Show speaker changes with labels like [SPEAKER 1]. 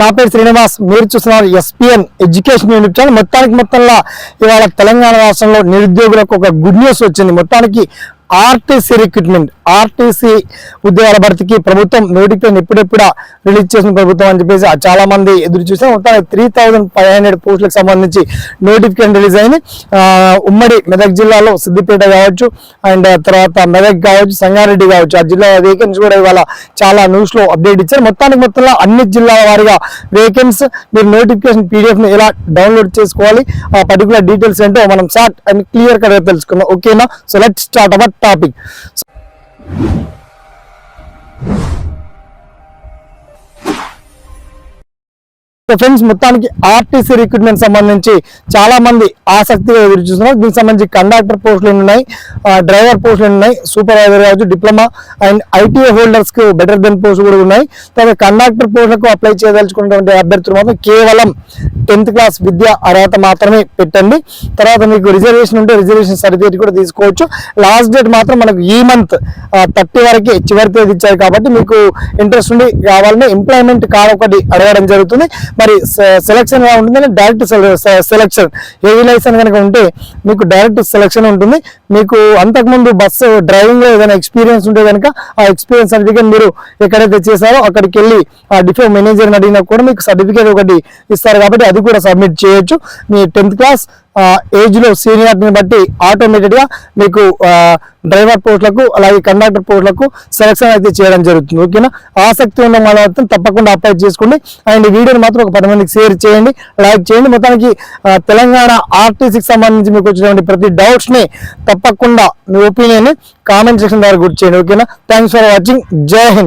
[SPEAKER 1] నా పేరు శ్రీనివాస్, మీరు చూస్తున్నారు ఎస్పీఎన్ ఎడ్యుకేషన్ యూనిట్ ఛానల్. మొత్తంలో ఇవాళ తెలంగాణ రాష్ట్రంలో నిరుద్యోగులకు ఒక గుడ్ న్యూస్ వచ్చింది. మొత్తానికి ఆర్టీసీ రిక్రూట్మెంట్, ఆర్టీసీ ఉద్యోగాల భర్తీకి ప్రభుత్వం నోటిఫికేషన్ ఎప్పుడెప్పుడు రిలీజ్ చేసిన ప్రభుత్వం అని చెప్పేసి చాలా మంది ఎదురు చూసాం. మొత్తానికి 3500 పోస్టులకు సంబంధించి నోటిఫికేషన్ రిలీజ్ అయింది. ఉమ్మడి మెదక్ జిల్లాలో సిద్దిపేట కావచ్చు, అండ్ తర్వాత మెదక్ కావచ్చు, సంగారెడ్డి కావచ్చు, ఆ జిల్లా వేకెన్సీ కూడా ఇవాళ చాలా న్యూస్ లో అప్డేట్ ఇచ్చారు. మొత్తంలో అన్ని జిల్లాల వారిగా వేకెన్సీ, మీరు నోటిఫికేషన్ పీడిఎఫ్ ని ఎలా డౌన్లోడ్ చేసుకోవాలి, ఆ పర్టికులర్ డీటెయిల్స్ ఏంటో మనం షార్ట్ అండ్ క్లియర్ గా తెలుసుకుందాం. ఓకేనా? So let's start our topic. Friends, మొత్తానికి ఆర్టీసీ రిక్రూట్మెంట్ సంబంధించి చాలా మంది ఆసక్తిగా ఎదురు చూస్తున్నారు. దీనికి సంబంధించి కండక్టర్ పోస్టులు ఉన్నాయి, డ్రైవర్ పోస్టులు ఉన్నాయి, సూపర్వైజర్ కావచ్చు, డిప్లొమా అండ్ ఐటీఐ హోల్డర్స్ కు బెటర్ దెన్ పోస్టులు కూడా ఉన్నాయి. తర్వాత కండక్టర్ పోస్టులకు అప్లై చేయదలుచుకున్నటువంటి అభ్యర్థులు మాత్రం కేవలం 10th క్లాస్ విద్య అర్హత మాత్రమే పెట్టండి. తర్వాత మీకు రిజర్వేషన్ ఉంటే రిజర్వేషన్ సర్టిఫికేట్ కూడా తీసుకోవచ్చు. లాస్ట్ డేట్ మాత్రం మనకు ఈ మంత్ 30 వరకే చివరి తేదీ ఇచ్చారు కాబట్టి మీకు ఇంట్రెస్ట్ ఉండి కావాలని ఎంప్లాయ్మెంట్ కార్డ్ ఒకటి అడగడం జరుగుతుంది. మరి సెలక్షన్ ఎలా ఉంటుందంటే డైరెక్ట్ సెలక్షన్. హెవీ లైసెన్స్ కనుక ఉంటే మీకు డైరెక్ట్ సెలక్షన్ ఉంటుంది. మీకు అంతకుముందు బస్సు డ్రైవింగ్ లో ఏదైనా ఎక్స్పీరియన్స్ ఉంటే కనుక ఆ ఎక్స్పీరియన్స్ సర్టిఫికేట్ మీరు ఎక్కడైతే చేశారో అక్కడికి వెళ్ళి ఆ డిపో మేనేజర్ని అడిగినా కూడా మీకు సర్టిఫికేట్ ఒకటి ఇస్తారు కాబట్టి అది కూడా సబ్మిట్ చేయొచ్చు. మీ 10th క్లాస్ ఏజ్ లో సీనియారిటీని బట్టి ఆటోమేటెడ్ గా మీకు డ్రైవర్ పోస్టులకు అలాగే కండక్టర్ పోస్టులకు సెలక్షన్ అయితే చేయడం జరుగుతుంది. ఓకేనా? ఆసక్తి ఉన్న మాత్రం తప్పకుండా అప్లై చేసుకోండి. అండ్ ఈ వీడియోని మాత్రం ఒక 10 మందికి షేర్ చేయండి, లైక్ చేయండి. మొత్తానికి తెలంగాణ ఆర్టీసీకి సంబంధించి మీకు వచ్చినటువంటి ప్రతి డౌట్స్ ని తప్పకుండా మీ ఒపీనియన్ కామెంట్ సెక్షన్ ద్వారా గుర్తు చేయండి. ఓకేనా? Thanks for watching. జై హింద్.